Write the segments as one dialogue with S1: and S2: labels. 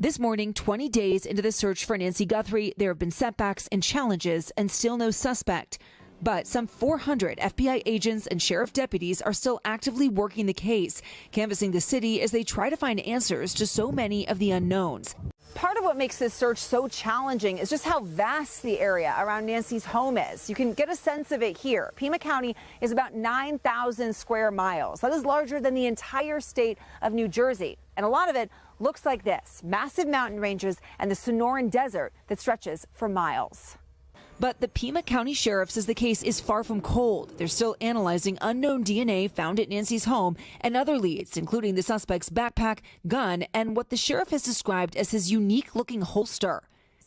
S1: This morning, 20 days into the search for Nancy Guthrie, there have been setbacks and challenges and still no suspect. But some 400 FBI agents and sheriff deputies are still actively working the case, canvassing the city as they try to find answers to so many of the unknowns.
S2: Part of what makes this search so challenging is just how vast the area around Nancy's home is. You can get a sense of it here. Pima County is about 9,000 square miles. That is larger than the entire state of New Jersey. And a lot of it looks like this: massive mountain ranges and the Sonoran Desert that stretches for miles.
S1: But the Pima County Sheriff says the case is far from cold. They're still analyzing unknown DNA found at Nancy's home and other leads, including the suspect's backpack, gun, and what the sheriff has described as his unique-looking holster.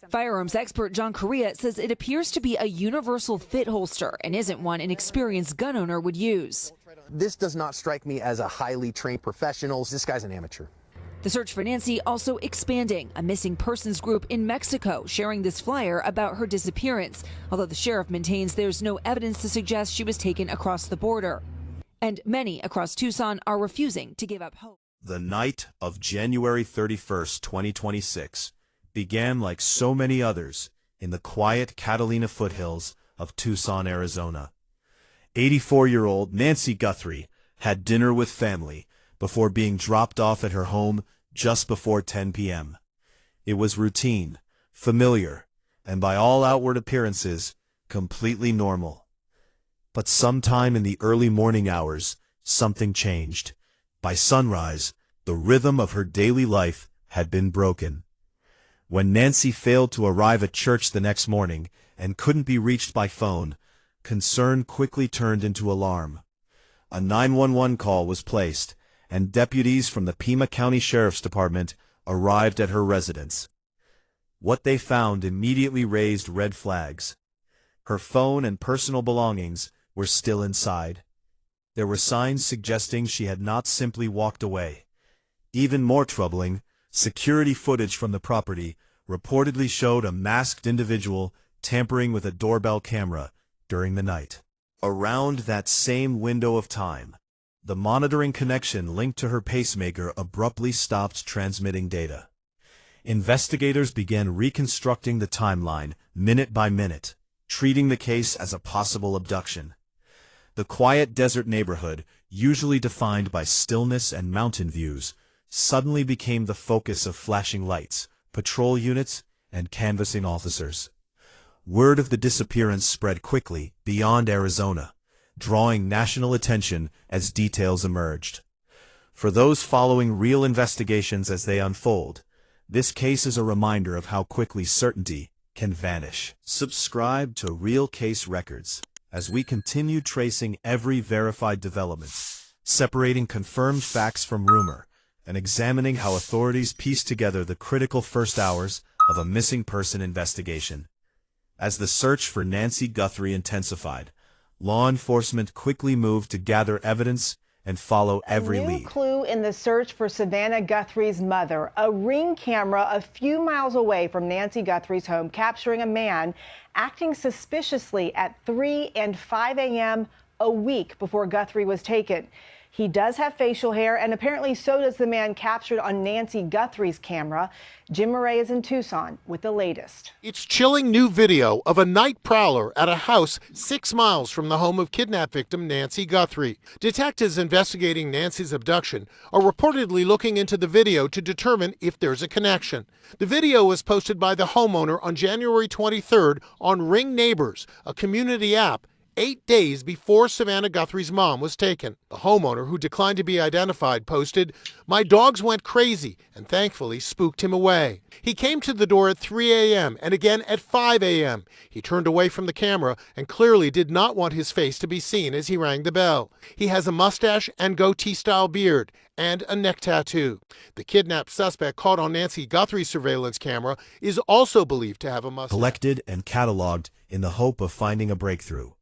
S1: Firearms expert John Correa says it appears to be a universal fit holster and isn't one an experienced gun owner would use.
S3: This does not strike me as a highly trained professional. This guy's an amateur.
S1: The search for Nancy also expanding. A missing persons group in Mexico sharing this flyer about her disappearance, although the sheriff maintains there's no evidence to suggest she was taken across the border. And many across Tucson are refusing to give up hope.
S4: The night of January 31st, 2026 began like so many others in the quiet Catalina foothills of Tucson, Arizona. 84-year-old Nancy Guthrie had dinner with family before being dropped off at her home just before 10 p.m. It was routine, familiar, and by all outward appearances, completely normal. But sometime in the early morning hours, something changed. By sunrise, the rhythm of her daily life had been broken. When Nancy failed to arrive at church the next morning and couldn't be reached by phone, concern quickly turned into alarm. A 911 call was placed, and deputies from the Pima County Sheriff's Department arrived at her residence. What they found immediately raised red flags. Her phone and personal belongings were still inside. There were signs suggesting she had not simply walked away. Even more troubling, security footage from the property reportedly showed a masked individual tampering with a doorbell camera during the night. Around that same window of time, the monitoring connection linked to her pacemaker abruptly stopped transmitting data. Investigators began reconstructing the timeline minute by minute, treating the case as a possible abduction. The quiet desert neighborhood, usually defined by stillness and mountain views, suddenly became the focus of flashing lights, patrol units, and canvassing officers. Word of the disappearance spread quickly beyond Arizona, drawing national attention as details emerged. For those following real investigations as they unfold, this case is a reminder of how quickly certainty can vanish. Subscribe to Real Case Records as we continue tracing every verified development, separating confirmed facts from rumor, and examining how authorities piece together the critical first hours of a missing person investigation. As the search for Nancy Guthrie intensified, law enforcement quickly moved to gather evidence and follow every lead.
S2: A new clue in the search for Savannah Guthrie's mother. A Ring camera a few miles away from Nancy Guthrie's home capturing a man acting suspiciously at 3 and 5 a.m. a week before Guthrie was taken. He does have facial hair, and apparently so does the man captured on Nancy Guthrie's camera. Jim Murray is in Tucson with the latest.
S5: It's chilling new video of a night prowler at a house 6 miles from the home of kidnapped victim Nancy Guthrie. Detectives investigating Nancy's abduction are reportedly looking into the video to determine if there's a connection. The video was posted by the homeowner on January 23rd on Ring Neighbors, a community app, 8 days before Savannah Guthrie's mom was taken. The homeowner, who declined to be identified, posted, "My dogs went crazy and thankfully spooked him away. He came to the door at 3 a.m. and again at 5 a.m. He turned away from the camera and clearly did not want his face to be seen as he rang the bell. He has a mustache and goatee-style beard and a neck tattoo." The kidnapped suspect caught on Nancy Guthrie's surveillance camera is also believed to have a mustache.
S4: Collected and cataloged in the hope of finding a breakthrough.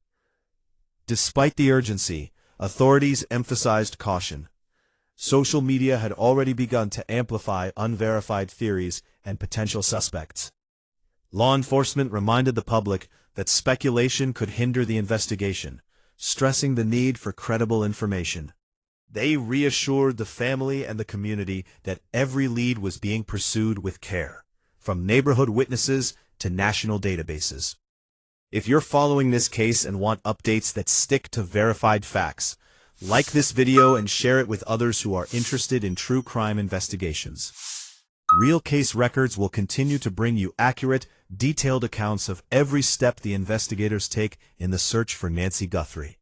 S4: Despite the urgency, authorities emphasized caution. Social media had already begun to amplify unverified theories and potential suspects. Law enforcement reminded the public that speculation could hinder the investigation, stressing the need for credible information. They reassured the family and the community that every lead was being pursued with care, from neighborhood witnesses to national databases. If you're following this case and want updates that stick to verified facts, like this video and share it with others who are interested in true crime investigations. Real Case Records will continue to bring you accurate, detailed accounts of every step the investigators take in the search for Nancy Guthrie.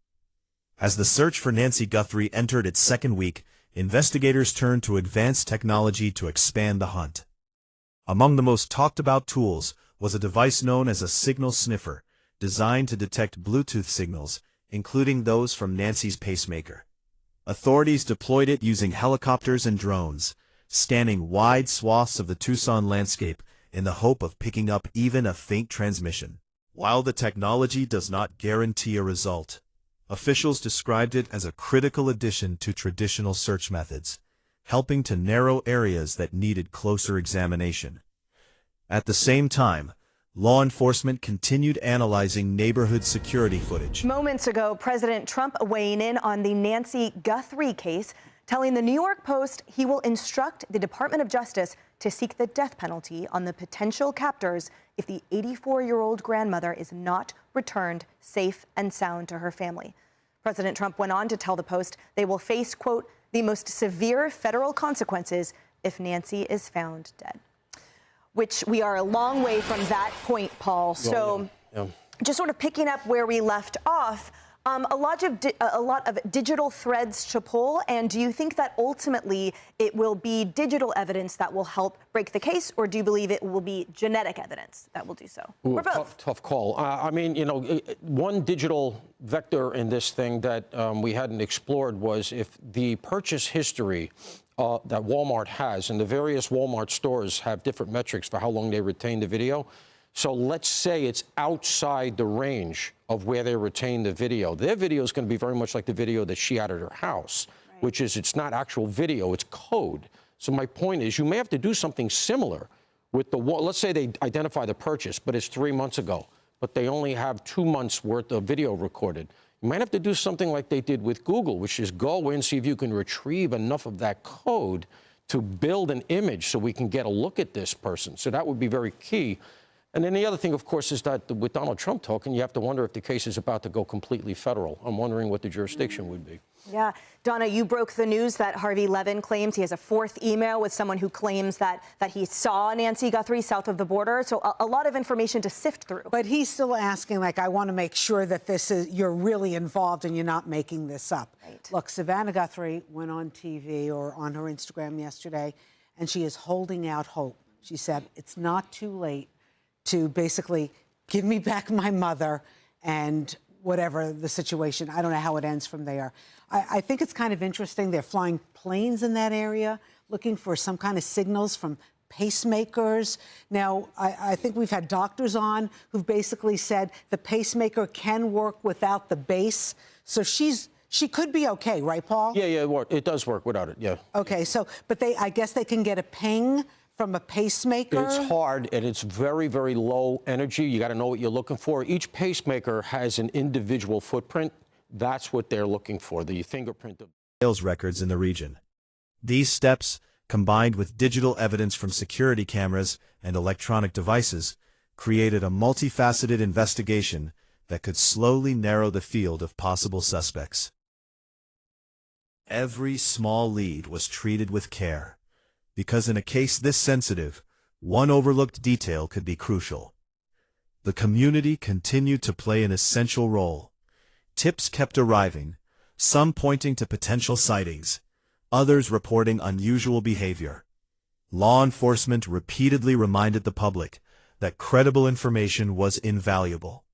S4: As the search for Nancy Guthrie entered its second week, investigators turned to advanced technology to expand the hunt. Among the most talked-about tools was a device known as a signal sniffer, designed to detect Bluetooth signals, including those from Nancy's pacemaker. Authorities deployed it using helicopters and drones, scanning wide swaths of the Tucson landscape in the hope of picking up even a faint transmission. While the technology does not guarantee a result, officials described it as a critical addition to traditional search methods, helping to narrow areas that needed closer examination. At the same time, law enforcement continued analyzing neighborhood security footage.
S6: Moments ago, President Trump weighing in on the Nancy Guthrie case, telling the New York Post he will instruct the Department of Justice to seek the death penalty on the potential captors if the 84-year-old grandmother is not returned safe and sound to her family. President Trump went on to tell the Post they will face, quote, the most severe federal consequences if Nancy is found dead. Which we are a long way from that point, Paul. So just sort of picking up where we left off, a lot of digital threads to pull. And do you think that ultimately it will be digital evidence that will help break the case, or do you believe it will be genetic evidence that will do so?
S7: Ooh,
S6: or both?
S7: Tough call. I mean, you know, one digital vector in this thing that we hadn't explored was if the purchase history that Walmart has, and the various Walmart stores have different metrics for how long they retain the video. So let's say it's outside the range of where they retain the video. Their video is going to be very much like the video that she had at her house, right, which is it's not actual video, it's code. So my point is you may have to do something similar with the, let's say they identify the purchase, but it's 3 months ago, but they only have 2 months worth of video recorded. You might have to do something like they did with Google, which is go in, see if you can retrieve enough of that code to build an image so we can get a look at this person. So that would be very key. And then the other thing, of course, is that with Donald Trump talking, you have to wonder if the case is about to go completely federal. I'm wondering what the jurisdiction would be.
S6: Yeah. Donna, you broke the news that Harvey Levin claims he has a fourth email with someone who claims that he saw Nancy Guthrie south of the border. So a lot of information to sift through.
S8: But he's still asking, like, I want to make sure that you're really involved and you're not making this up.
S6: Right.
S8: Look, Savannah Guthrie went on TV or on her Instagram yesterday, and she is holding out hope. She said, it's not too late to basically give me back my mother and whatever the situation. I don't know how it ends from there. I think it's kind of interesting. They're flying planes in that area, looking for some kind of signals from pacemakers. Now, I think we've had doctors on who've basically said the pacemaker can work without the base. So she could be okay, right, Paul?
S7: Yeah, it does work without it, yeah.
S8: Okay, so, but I guess they can get a ping from a pacemaker?
S7: It's hard, and it's very, very low energy. You got to know what you're looking for. Each pacemaker has an individual footprint. That's what they're looking for, the fingerprint of
S4: sales records in the region. These steps, combined with digital evidence from security cameras and electronic devices, created a multifaceted investigation that could slowly narrow the field of possible suspects. Every small lead was treated with care, because in a case this sensitive, one overlooked detail could be crucial. The community continued to play an essential role. Tips kept arriving, some pointing to potential sightings, others reporting unusual behavior. Law enforcement repeatedly reminded the public that credible information was invaluable,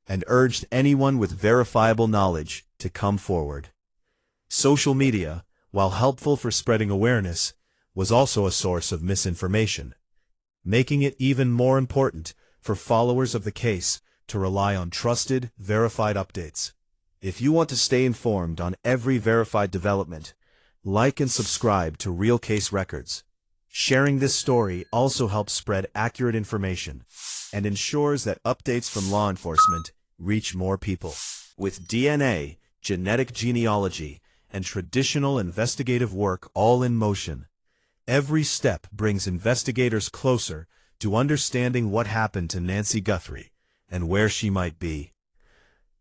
S4: and urged anyone with verifiable knowledge to come forward. Social media, while helpful for spreading awareness, was also a source of misinformation, making it even more important for followers of the case to rely on trusted, verified updates. If you want to stay informed on every verified development, like and subscribe to Real Case Records. Sharing this story also helps spread accurate information and ensures that updates from law enforcement reach more people. With DNA, genetic genealogy, and traditional investigative work all in motion. Every step brings investigators closer to understanding what happened to Nancy Guthrie and where she might be.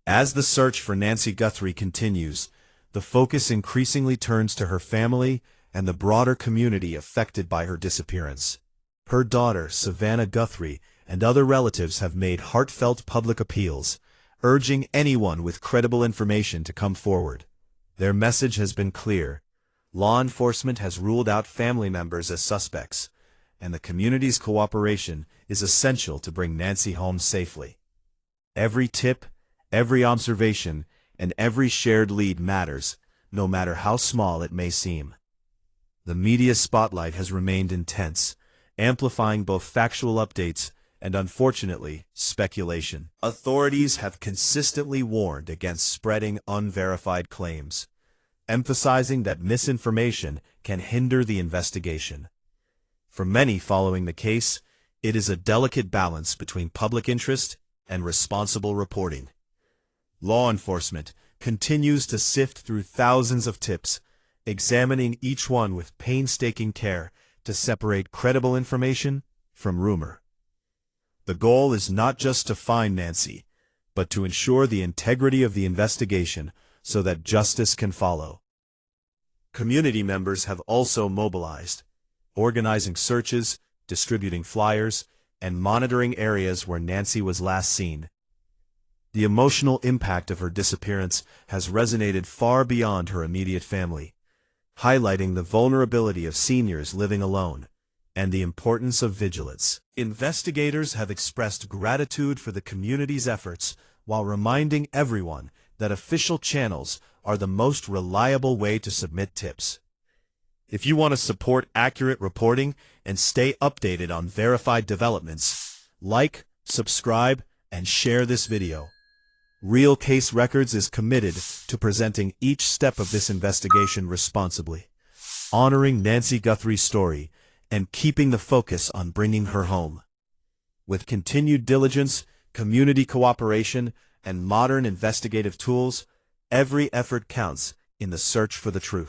S4: As the search for Nancy Guthrie continues, the focus increasingly turns to her family and the broader community affected by her disappearance. Her daughter, Savannah Guthrie, and other relatives have made heartfelt public appeals, urging anyone with credible information to come forward. Their message has been clear. Law enforcement has ruled out family members as suspects, and the community's cooperation is essential to bring Nancy home safely. Every tip, every observation, and every shared lead matters, no matter how small it may seem. The media spotlight has remained intense, amplifying both factual updates and, unfortunately, speculation. Authorities have consistently warned against spreading unverified claims, emphasizing that misinformation can hinder the investigation. For many following the case, it is a delicate balance between public interest and responsible reporting. Law enforcement continues to sift through thousands of tips, examining each one with painstaking care to separate credible information from rumor. The goal is not just to find Nancy, but to ensure the integrity of the investigation so that justice can follow. Community members have also mobilized, organizing searches, distributing flyers, and monitoring areas where Nancy was last seen. The emotional impact of her disappearance has resonated far beyond her immediate family, highlighting the vulnerability of seniors living alone and the importance of vigilance. Investigators have expressed gratitude for the community's efforts while reminding everyone that official channels are the most reliable way to submit tips. If you want to support accurate reporting and stay updated on verified developments, like, subscribe, and share this video. Real Case Records is committed to presenting each step of this investigation responsibly, honoring Nancy Guthrie's story and keeping the focus on bringing her home. With continued diligence, community cooperation, and modern investigative tools, every effort counts in the search for the truth.